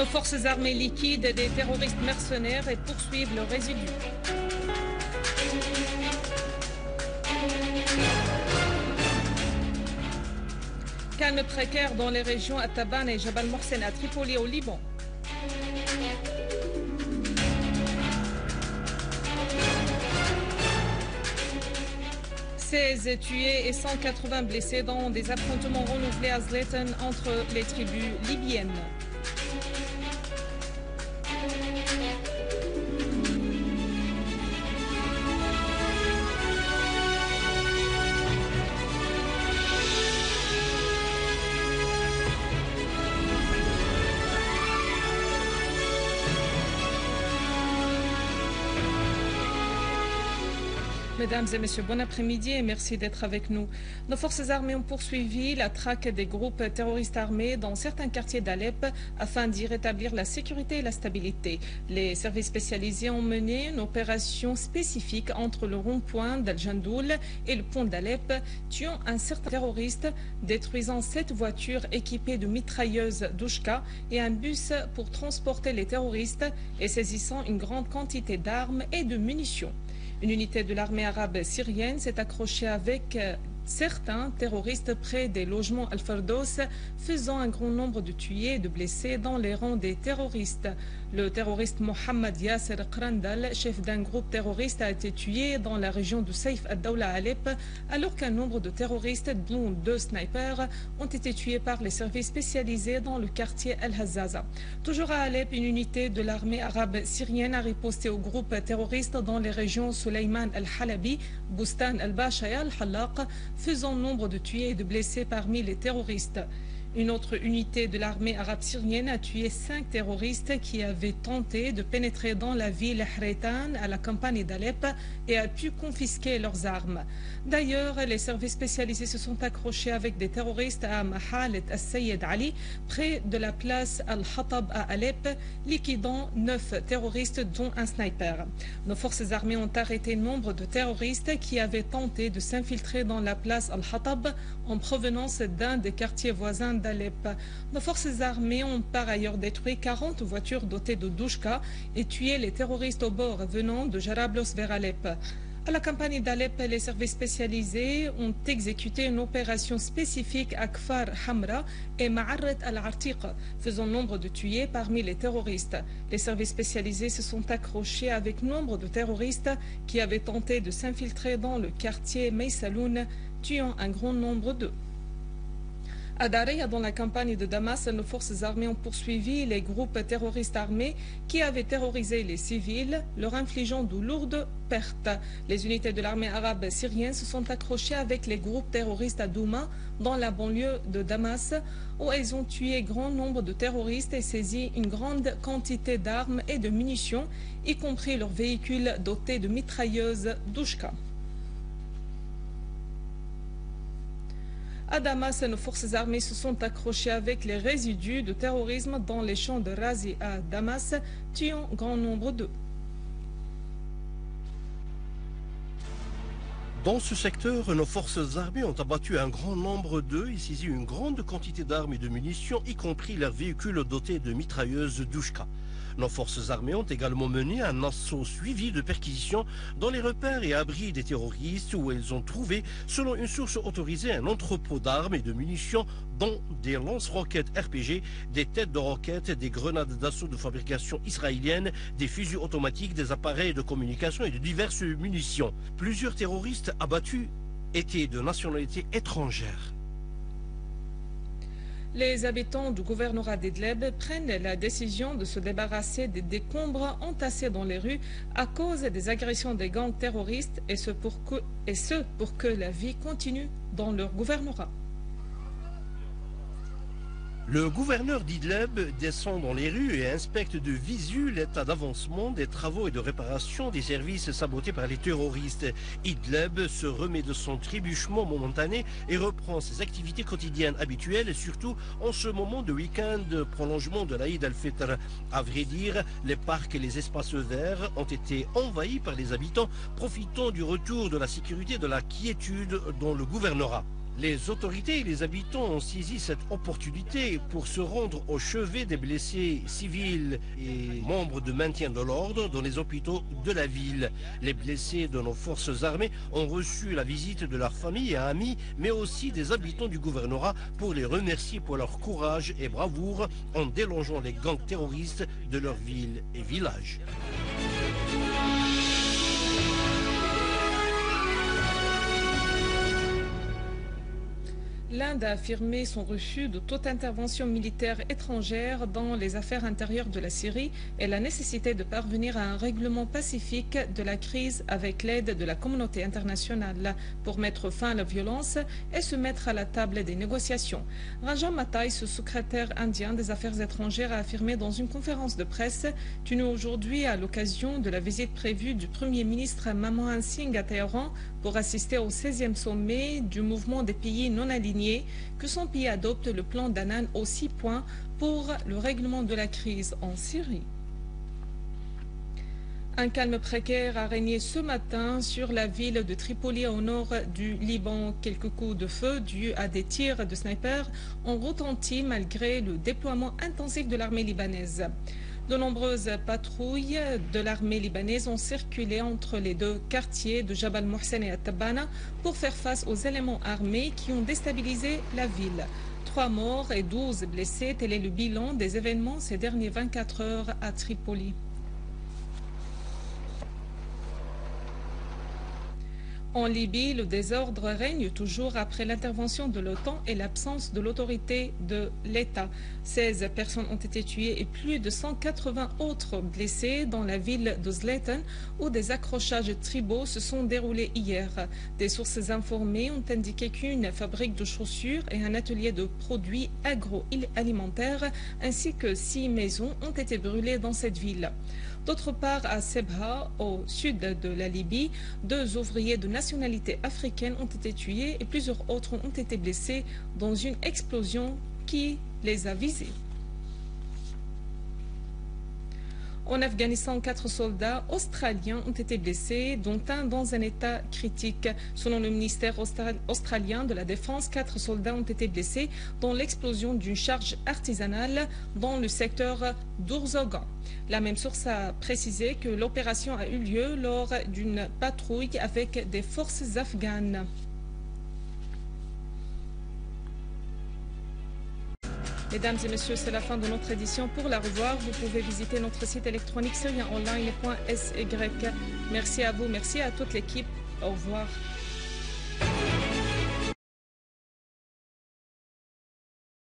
Nos forces armées liquident des terroristes mercenaires et poursuivent leurs résidus. Calme précaire dans les régions Ataban et Jabal Mohsen à Tripoli au Liban. « 16 tués et 180 blessés dans des affrontements renouvelés à Zlatan entre les tribus libyennes. Mesdames et messieurs, bon après-midi et merci d'être avec nous. Nos forces armées ont poursuivi la traque des groupes terroristes armés dans certains quartiers d'Alep afin d'y rétablir la sécurité et la stabilité. Les services spécialisés ont mené une opération spécifique entre le rond-point d'Al-Jandoul et le pont d'Alep, tuant un certain terroriste, détruisant 7 voitures équipées de mitrailleuses Douchka et un bus pour transporter les terroristes et saisissant une grande quantité d'armes et de munitions. Une unité de l'armée arabe syrienne s'est accrochée avec certains terroristes près des logements Al-Fardos, faisant un grand nombre de tués et de blessés dans les rangs des terroristes. Le terroriste Mohamed Yasser Krandal, chef d'un groupe terroriste, a été tué dans la région de Saïf ad-Dawla à Alep, alors qu'un nombre de terroristes, dont 2 snipers, ont été tués par les services spécialisés dans le quartier Al-Hazaza. Toujours à Alep, une unité de l'armée arabe syrienne a riposté au groupe terroriste dans les régions Sulayman al-Halabi, Bustan al-Basha et al-Halaq, faisant nombre de tués et de blessés parmi les terroristes. Une autre unité de l'armée arabe syrienne a tué 5 terroristes qui avaient tenté de pénétrer dans la ville Hreitan à la campagne d'Alep et a pu confisquer leurs armes. D'ailleurs, les services spécialisés se sont accrochés avec des terroristes à Mahalet al-Sayyid Ali, près de la place Al-Hatab à Alep, liquidant 9 terroristes dont un sniper. Nos forces armées ont arrêté nombre de terroristes qui avaient tenté de s'infiltrer dans la place Al-Hatab en provenance d'un des quartiers voisins d'Alep. Nos forces armées ont par ailleurs détruit 40 voitures dotées de douchka et tué les terroristes au bord venant de Jarablos vers Alep. À la campagne d'Alep, les services spécialisés ont exécuté une opération spécifique à Kfar Hamra et Ma'arret al-Artiq, faisant nombre de tués parmi les terroristes. Les services spécialisés se sont accrochés avec nombre de terroristes qui avaient tenté de s'infiltrer dans le quartier Meysaloun, tuant un grand nombre d'eux. À Dareya, dans la campagne de Damas, nos forces armées ont poursuivi les groupes terroristes armés qui avaient terrorisé les civils, leur infligeant de lourdes pertes. Les unités de l'armée arabe syrienne se sont accrochées avec les groupes terroristes à Douma, dans la banlieue de Damas, où elles ont tué grand nombre de terroristes et saisi une grande quantité d'armes et de munitions, y compris leurs véhicules dotés de mitrailleuses Douchka. À Damas, nos forces armées se sont accrochées avec les résidus de terrorisme dans les champs de Razi à Damas, tuant grand nombre d'eux. Dans ce secteur, nos forces armées ont abattu un grand nombre d'eux et saisi une grande quantité d'armes et de munitions, y compris leurs véhicules dotés de mitrailleuses Douchka. Nos forces armées ont également mené un assaut suivi de perquisitions dans les repères et abris des terroristes où elles ont trouvé, selon une source autorisée, un entrepôt d'armes et de munitions dont des lance-roquettes RPG, des têtes de roquettes, des grenades d'assaut de fabrication israélienne, des fusils automatiques, des appareils de communication et de diverses munitions. Plusieurs terroristes abattus étaient de nationalité étrangère. Les habitants du gouvernorat d'Idlib prennent la décision de se débarrasser des décombres entassés dans les rues à cause des agressions des gangs terroristes et ce pour que la vie continue dans leur gouvernorat. Le gouverneur d'Idlib descend dans les rues et inspecte de visu l'état d'avancement des travaux et de réparation des services sabotés par les terroristes. Idlib se remet de son trébuchement momentané et reprend ses activités quotidiennes habituelles, surtout en ce moment de week-end prolongement de l'Aïd al-Fitr. À vrai dire, les parcs et les espaces verts ont été envahis par les habitants, profitant du retour de la sécurité et de la quiétude dans le gouvernorat. Les autorités et les habitants ont saisi cette opportunité pour se rendre au chevet des blessés civils et membres de maintien de l'ordre dans les hôpitaux de la ville. Les blessés de nos forces armées ont reçu la visite de leurs familles et amis, mais aussi des habitants du gouvernorat pour les remercier pour leur courage et bravoure en délongeant les gangs terroristes de leurs villes et villages. L'Inde a affirmé son refus de toute intervention militaire étrangère dans les affaires intérieures de la Syrie et la nécessité de parvenir à un règlement pacifique de la crise avec l'aide de la communauté internationale pour mettre fin à la violence et se mettre à la table des négociations. Rajan Mathai, ce secrétaire indien des Affaires étrangères, a affirmé dans une conférence de presse tenue aujourd'hui à l'occasion de la visite prévue du Premier ministre Manmohan Singh à Téhéran pour assister au 16e sommet du mouvement des pays non alignés que son pays adopte le plan d'Annan aux 6 points pour le règlement de la crise en Syrie. Un calme précaire a régné ce matin sur la ville de Tripoli au nord du Liban. Quelques coups de feu dus à des tirs de snipers ont retenti malgré le déploiement intensif de l'armée libanaise. De nombreuses patrouilles de l'armée libanaise ont circulé entre les deux quartiers de Jabal Mohsen et At-Tabana pour faire face aux éléments armés qui ont déstabilisé la ville. 3 morts et 12 blessés, tel est le bilan des événements ces dernières 24 heures à Tripoli. En Libye, le désordre règne toujours après l'intervention de l'OTAN et l'absence de l'autorité de l'État. 16 personnes ont été tuées et plus de 180 autres blessées dans la ville de Zlatan où des accrochages tribaux se sont déroulés hier. Des sources informées ont indiqué qu'une fabrique de chaussures et un atelier de produits agroalimentaires ainsi que 6 maisons ont été brûlées dans cette ville. D'autre part, à Sebha, au sud de la Libye, 2 ouvriers de nationalité africaine ont été tués et plusieurs autres ont été blessés dans une explosion qui les a visés. En Afghanistan, 4 soldats australiens ont été blessés, dont un dans un état critique. Selon le ministère australien de la Défense, 4 soldats ont été blessés dans l'explosion d'une charge artisanale dans le secteur d'Urzogan. La même source a précisé que l'opération a eu lieu lors d'une patrouille avec des forces afghanes. Mesdames et messieurs, c'est la fin de notre édition. Pour la revoir, vous pouvez visiter notre site électronique syrienonline.sy. Merci à vous, merci à toute l'équipe. Au revoir.